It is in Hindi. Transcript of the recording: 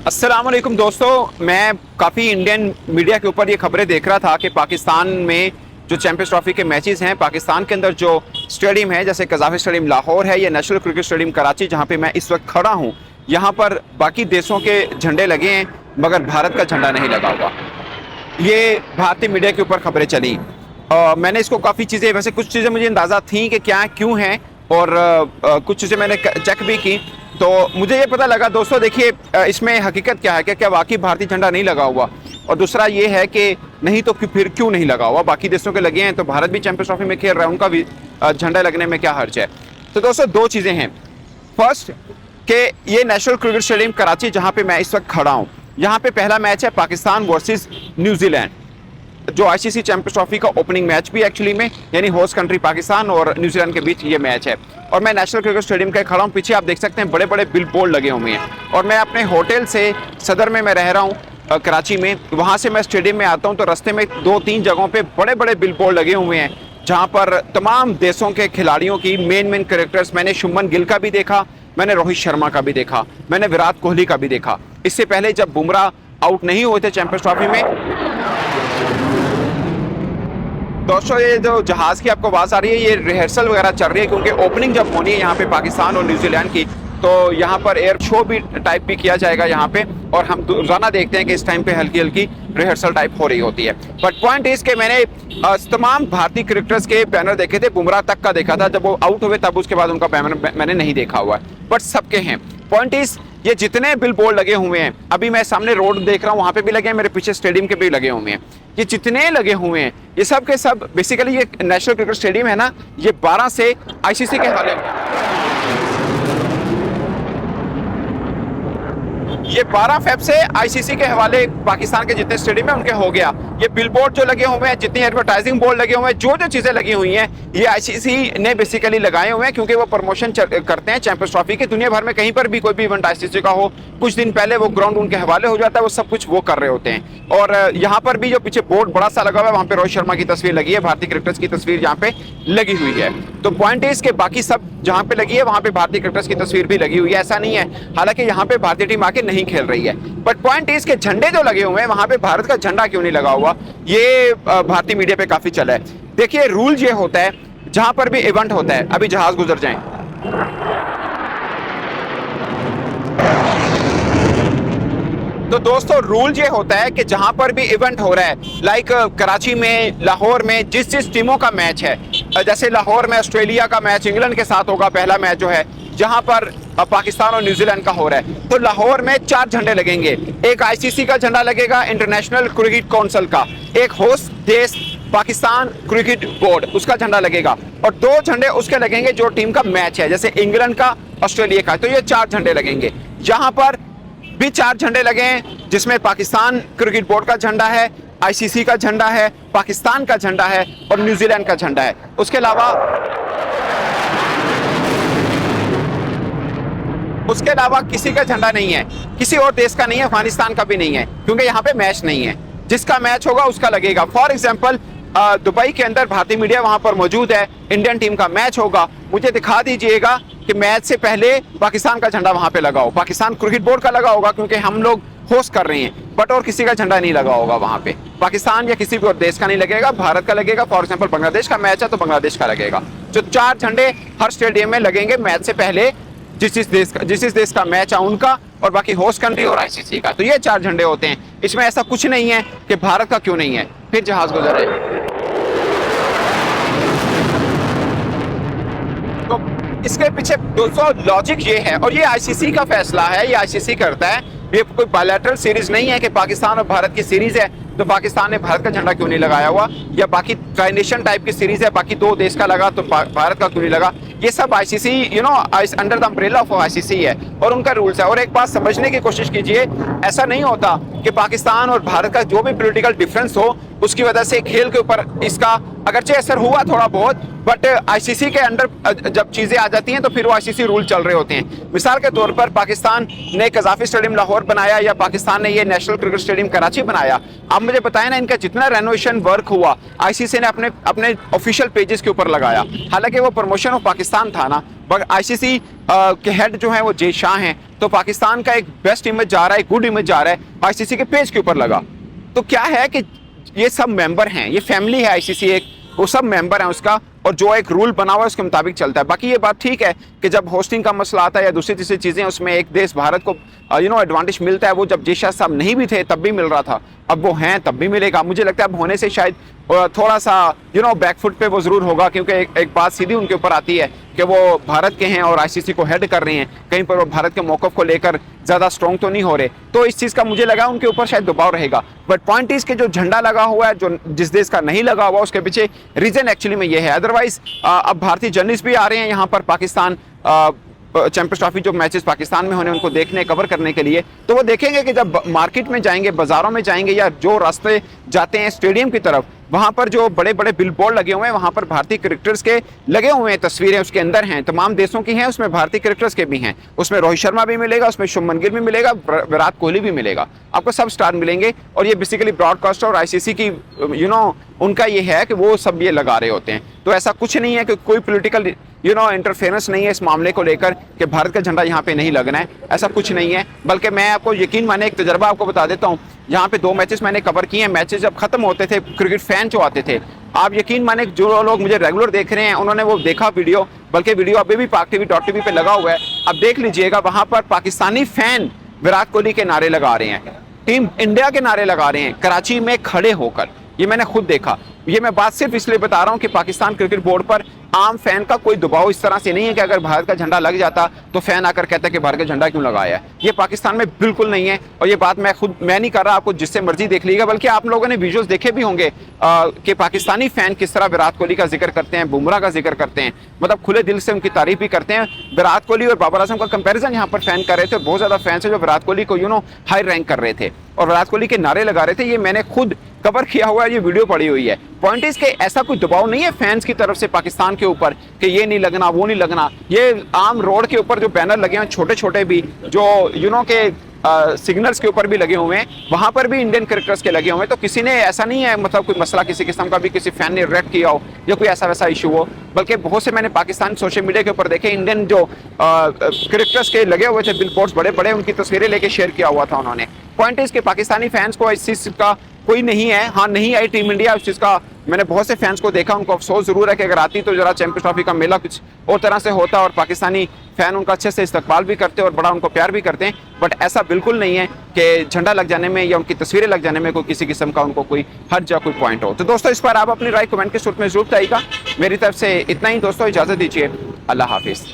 अस्सलाम वालेकुम दोस्तों, मैं काफ़ी इंडियन मीडिया के ऊपर ये खबरें देख रहा था कि पाकिस्तान में जो चैंपियंस ट्रॉफी के मैचेस हैं, पाकिस्तान के अंदर जो स्टेडियम है जैसे कज़ाफ़ी स्टेडियम लाहौर है या नेशनल क्रिकेट स्टेडियम कराची जहाँ पे मैं इस वक्त खड़ा हूँ, यहाँ पर बाकी देशों के झंडे लगे हैं मगर भारत का झंडा नहीं लगा हुआ। ये भारतीय मीडिया के ऊपर खबरें चली। मैंने इसको काफ़ी चीज़ें, वैसे कुछ चीज़ें मुझे अंदाज़ा थी कि क्या क्यों हैं और कुछ चीज़ें मैंने चेक भी की तो मुझे ये पता लगा। दोस्तों देखिए, इसमें हकीकत क्या है कि क्या वाकई भारतीय झंडा नहीं लगा हुआ, और दूसरा ये है कि नहीं तो फिर क्यों नहीं लगा हुआ। बाकी देशों के लगे हैं तो भारत भी चैंपियंस ट्रॉफी में खेल रहा है, उनका भी झंडा लगने में क्या हर्ज है। तो दोस्तों दो चीज़ें हैं। फर्स्ट कि ये नेशनल क्रिकेट स्टेडियम कराची जहाँ पे मैं इस वक्त खड़ा हूँ, यहाँ पे पहला मैच है पाकिस्तान वर्सेस न्यूजीलैंड, जो आईसीसी चैंपियंस ट्रॉफी का ओपनिंग मैच भी एक्चुअली में, यानी होस्ट कंट्री पाकिस्तान और न्यूजीलैंड के बीच ये मैच है। और मैं नेशनल क्रिकेट स्टेडियम के खड़ा हूँ, पीछे आप देख सकते हैं बड़े बड़े बिल बोर्ड लगे हुए हैं। और मैं अपने होटल से, सदर में मैं रह रहा हूँ कराची में, वहाँ से मैं स्टेडियम में आता हूँ तो रास्ते में 2-3 जगहों पर बड़े बड़े बिल बोर्ड लगे हुए हैं जहाँ पर तमाम देशों के खिलाड़ियों की मेन कैरेक्टर्स, मैंने शुभमन गिल का भी देखा, मैंने रोहित शर्मा का भी देखा, मैंने विराट कोहली का भी देखा। इससे पहले जब बुमराह आउट नहीं हुए थे चैंपियंस ट्रॉफी में। दोस्तों ये जो जहाज़ की आपको आवाज़ आ रही है, ये रिहर्सल वगैरह चल रही है क्योंकि ओपनिंग जब होनी है यहाँ पे पाकिस्तान और न्यूजीलैंड की, तो यहाँ पर एयर शो भी टाइप भी किया जाएगा यहाँ पे, और हम रोज़ाना देखते हैं कि इस टाइम पे हल्की हल्की रिहर्सल टाइप हो रही होती है। बट पॉइंट इस के मैंने तमाम भारतीय क्रिकेटर्स के बैनर देखे थे, बुमराह तक का देखा था, जब वो आउट हुए तब उसके बाद उनका बैनर मैंने नहीं देखा हुआ है, बट सबके हैं। पॉइंट इस, ये जितने बिल बोर्ड लगे हुए हैं, अभी मैं सामने रोड देख रहा हूँ वहाँ पे भी लगे हैं, मेरे पीछे स्टेडियम के भी लगे हुए हैं, ये जितने लगे हुए हैं ये सब के सब बेसिकली ये नेशनल क्रिकेट स्टेडियम है ना, ये 12 से आईसीसी के हवाले, ये 12 फेब से आईसीसी के हवाले पाकिस्तान के जितने स्टेडियम है उनके हो गया। ये बिलबोर्ड जो लगे हुए हैं, जितनी एडवर्टाइजिंग बोर्ड लगे हुए हैं, जो जो चीजें लगी हुई हैं, ये आईसीसी ने बेसिकली लगाए हुए हैं क्योंकि वो प्रमोशन करते हैं चैंपियंस ट्रॉफी की। दुनिया भर में कहीं पर भी कोई भी इवेंट आईसीसी का हो, कुछ दिन पहले वो ग्राउंड उनके हवाले हो जाता है, वो सब कुछ वो कर रहे होते हैं। और यहाँ पर भी जो पीछे बोर्ड बड़ा सा लगा हुआ है, वहाँ पे रोहित शर्मा की तस्वीर लगी है, भारतीय क्रिकेटर्स की तस्वीर यहाँ पे लगी हुई है। तो पॉइंट इज के बाकी सब जहाँ पे लगी है वहाँ पे भारतीय क्रिकेटर्स की तस्वीर भी लगी हुई है, ऐसा नहीं है। हालांकि यहाँ पे भारतीय टीम आके नहीं खेल रही है, बट पॉइंट इज के झंडे जो लगे हुए हैं वहाँ पे भारत का झंडा क्यों नहीं लगा हुआ, ये भारतीय मीडिया पे काफी चला है। देखिए रूल ये होता है, जहां पर भी इवेंट होता है, अभी जहाज गुजर जाएं, तो दोस्तों रूल ये होता है कि जहां पर भी इवेंट हो रहा है, लाइक कराची में, लाहौर में, जिस जिस टीमों का मैच है, जैसे लाहौर में ऑस्ट्रेलिया का मैच इंग्लैंड के साथ होगा, पहला मैच जो है जहां पर पाकिस्तान और न्यूजीलैंड का हो रहा है, तो लाहौर में 4 झंडे लगेंगे। एक आईसीसी का झंडा लगेगा, इंटरनेशनल क्रिकेट काउंसिल का, एक होस्ट देश पाकिस्तान क्रिकेट बोर्ड उसका झंडा लगेगा, और 2 झंडे उसके लगेंगे जो टीम का मैच है, जैसे इंग्लैंड का, ऑस्ट्रेलिया का। तो ये 4 झंडे लगेंगे। यहाँ पर भी 4 झंडे लगे हैं जिसमें पाकिस्तान क्रिकेट बोर्ड का झंडा है, आईसीसी का झंडा है, पाकिस्तान का झंडा है और न्यूजीलैंड का झंडा है। उसके अलावा किसी का झंडा नहीं है, किसी और देश का नहीं है, अफगानिस्तान का भी नहीं है, क्योंकि यहाँ पे मैच नहीं है। जिसका मैच होगा उसका लगेगा। फॉर एग्जाम्पल दुबई के अंदर भारतीय मीडिया वहां पर मौजूद है, इंडियन टीम का मैच होगा, मुझे दिखा दीजिएगा कि मैच से पहले पाकिस्तान का झंडा वहां पे लगा हो, पाकिस्तान क्रिकेट बोर्ड का लगा होगा क्योंकि हम लोग होस्ट कर रहे हैं, बट और किसी का झंडा नहीं लगा होगा वहां पे, पाकिस्तान या किसी भी और देश का नहीं लगेगा, भारत का लगेगा। फॉर एग्जाम्पल बांग्लादेश का मैच है तो बांग्लादेश का लगेगा। जो 4 झंडे हर स्टेडियम में लगेंगे मैच से पहले, जिस देश का मैच है उनका, और बाकी होस्ट कंट्री और आईसीसी का। तो ये 4 झंडे होते हैं, इसमें ऐसा कुछ नहीं है कि भारत का क्यों नहीं है। फिर जहाज गुजर है, तो इसके पीछे दोस्तों लॉजिक ये है, और ये आईसीसी का फैसला है, ये आईसीसी करता है। ये कोई बायलैटरल सीरीज नहीं है कि पाकिस्तान और भारत की सीरीज है तो पाकिस्तान ने भारत का झंडा क्यों नहीं लगाया हुआ, या बाकी ट्राइनेशन टाइप की सीरीज है, बाकी 2 देश का लगा तो भारत का क्यों नहीं लगा। ये सब ICC under the umbrella of ICC है और उनका रूल्स है। और एक बात समझने की कोशिश कीजिए, ऐसा नहीं होता कि पाकिस्तान और भारत का जो भी पॉलिटिकल डिफरेंस हो उसकी वजह से खेल के ऊपर इसका अगरचे असर हुआ थोड़ा बहुत, बट आईसीसी के अंडर जब चीजें आ जाती हैं तो फिर वो आईसीसी रूल चल रहे होते हैं। मिसाल के तौर पर पाकिस्तान ने कज़ाफी स्टेडियम लाहौर बनाया या पाकिस्तान ने ये नेशनल क्रिकेट स्टेडियम कराची बनाया, आप मुझे बताएं ना इनका जितना रेनोवेशन वर्क हुआ आईसीसी ने अपने अपने ऑफिशियल पेजेस के ऊपर लगाया, हालांकि वो प्रमोशन ऑफ पाकिस्तान था ना, बट आईसीसी के हेड जो है वो जे शाह हैं, तो पाकिस्तान का एक बेस्ट इमेज जा रहा है, गुड इमेज जा रहा है, आईसीसी के पेज के ऊपर लगा। तो क्या है कि ये सब मेंबर हैं, ये फैमिली है आईसीसी एक, वो सब मेंबर हैं उसका, और जो एक रूल बना हुआ है उसके मुताबिक चलता है। बाकी ये बात ठीक है कि जब होस्टिंग का मसला आता है या दूसरी तीसरी चीज़ें, उसमें एक देश भारत को एडवांटेज मिलता है। वो जब जेशा साहब नहीं भी थे तब भी मिल रहा था, अब वो हैं तब भी मिलेगा। मुझे लगता है अब होने से शायद थोड़ा सा बैकफुट पे वो ज़रूर होगा, क्योंकि एक बात सीधी उनके ऊपर आती है कि वो भारत के हैं और आईसीसी को हेड कर रहे हैं, कहीं पर वो भारत के मौक़िफ़ को लेकर ज़्यादा स्ट्रॉन्ग तो नहीं हो रहे, तो इस चीज़ का मुझे लगा उनके ऊपर शायद दबाव रहेगा। बट पॉइंट इज के जो झंडा लगा हुआ है, जो जिस देश का नहीं लगा हुआ, उसके पीछे रीज़न एक्चुअली में ये है। अदरवाइज अब भारतीय जर्नलिस्ट भी आ रहे हैं यहाँ पर पाकिस्तान चैंपियंस ट्रॉफी जो मैचेस पाकिस्तान में होने उनको देखने कवर करने के लिए, तो वो देखेंगे कि जब मार्केट में जाएंगे, बाजारों में जाएंगे या जो रास्ते जाते हैं स्टेडियम की तरफ, वहाँ पर जो बड़े बड़े बिलबोर्ड लगे हुए हैं, वहाँ पर भारतीय क्रिकेटर्स के लगे हुए हैं, तस्वीरें उसके अंदर हैं, तमाम देशों की हैं, उसमें भारतीय क्रिकेटर्स के भी हैं, उसमें रोहित शर्मा भी मिलेगा, उसमें शुभमन गिल भी मिलेगा, विराट कोहली भी मिलेगा, आपको सब स्टार मिलेंगे। और ये बेसिकली ब्रॉडकास्टर और आईसीसी की उनका ये है कि वो सब ये लगा रहे होते हैं। तो ऐसा कुछ नहीं है कि कोई पोलिटिकल इंटरफेरेंस नहीं है इस मामले को लेकर कि भारत का झंडा यहाँ पे नहीं लगना है, ऐसा कुछ नहीं है। बल्कि मैं आपको यकीन माने एक तजर्बा आपको बता देता हूँ, यहाँ पे 2 मैचेस मैंने कवर किए हैं। मैचेस जब खत्म होते थे, क्रिकेट फैन जो आते थे, आप यकीन माने जो लोग मुझे रेगुलर देख रहे हैं उन्होंने वो देखा वीडियो, बल्कि वीडियो अभी भी PAKTV.TV पे लगा हुआ है, अब देख लीजिएगा। वहाँ पर पाकिस्तानी फैन विराट कोहली के नारे लगा रहे हैं, टीम इंडिया के नारे लगा रहे हैं कराची में खड़े होकर, ये मैंने खुद देखा। ये मैं बात सिर्फ इसलिए बता रहा हूँ कि पाकिस्तान क्रिकेट बोर्ड पर आम फैन का कोई दबाव इस तरह से नहीं है कि अगर भारत का झंडा लग जाता तो फैन आकर कहता कि भारत का झंडा क्यों लगाया है। ये पाकिस्तान में बिल्कुल नहीं है, और ये बात मैं नहीं कर रहा, आपको जिससे मर्जी देख लीजिएगा। बल्कि आप लोगों ने विजुअल्स देखे भी होंगे कि पाकिस्तानी फैन किस तरह विराट कोहली का जिक्र करते हैं, बुमराह का जिक्र करते हैं, मतलब खुले दिल से उनकी तारीफ भी करते हैं। विराट कोहली और बाबर आजम का कंपेरिजन यहाँ पर फैन कर रहे थे, बहुत ज्यादा फैंस है जो विराट कोहली को हाई रैंक कर रहे थे और विराट कोहली के नारे लगा रहे थे। ये मैंने खुद कवर किया हुआ है, ये वीडियो पड़ी हुई है। पॉइंट इज के ऐसा कोई दबाव नहीं है फैंस की तरफ से पाकिस्तान के ऊपर कि ये नहीं लगना, वो नहीं लगना। ये आम रोड के ऊपर जो बैनर लगे हैं छोटे छोटे भी, जो के सिग्नल्स के ऊपर भी लगे हुए हैं, वहां पर भी इंडियन क्रिकेटर्स के लगे हुए हैं। तो किसी ने ऐसा नहीं है, मतलब कोई मसला किसी किस्म का भी किसी फैन ने रिएक्ट किया हो या कोई ऐसा वैसा इशू हो, बल्कि बहुत से मैंने पाकिस्तान सोशल मीडिया के ऊपर देखे, इंडियन जो क्रिकेटर्स के लगे हुए थे बिलबोर्ड्स बड़े बड़े, उनकी तस्वीरें लेके शेयर किया हुआ था उन्होंने। पॉइंट इज के पाकिस्तानी फैंस को इस चीज का कोई नहीं है। हाँ, नहीं आई टीम इंडिया, उस चीज का मैंने बहुत से फैंस को देखा, उनको अफसोस जरूर है कि अगर आती तो जरा चैंपियंस ट्रॉफी का मेला कुछ और तरह से होता और पाकिस्तानी फैन उनका अच्छे से इस्तकबाल भी करते और बड़ा उनको प्यार भी करते हैं। बट ऐसा बिल्कुल नहीं है कि झंडा लग जाने में या उनकी तस्वीरें लग जाने में कोई किसी किस्म का उनको कोई हर्ज या कोई पॉइंट हो। तो दोस्तों, इस पर आप अपनी राय कमेंट के सूरत में जरूर बताइएगा। मेरी तरफ से इतना ही दोस्तों, इजाजत दीजिए, अल्लाह हाफिज।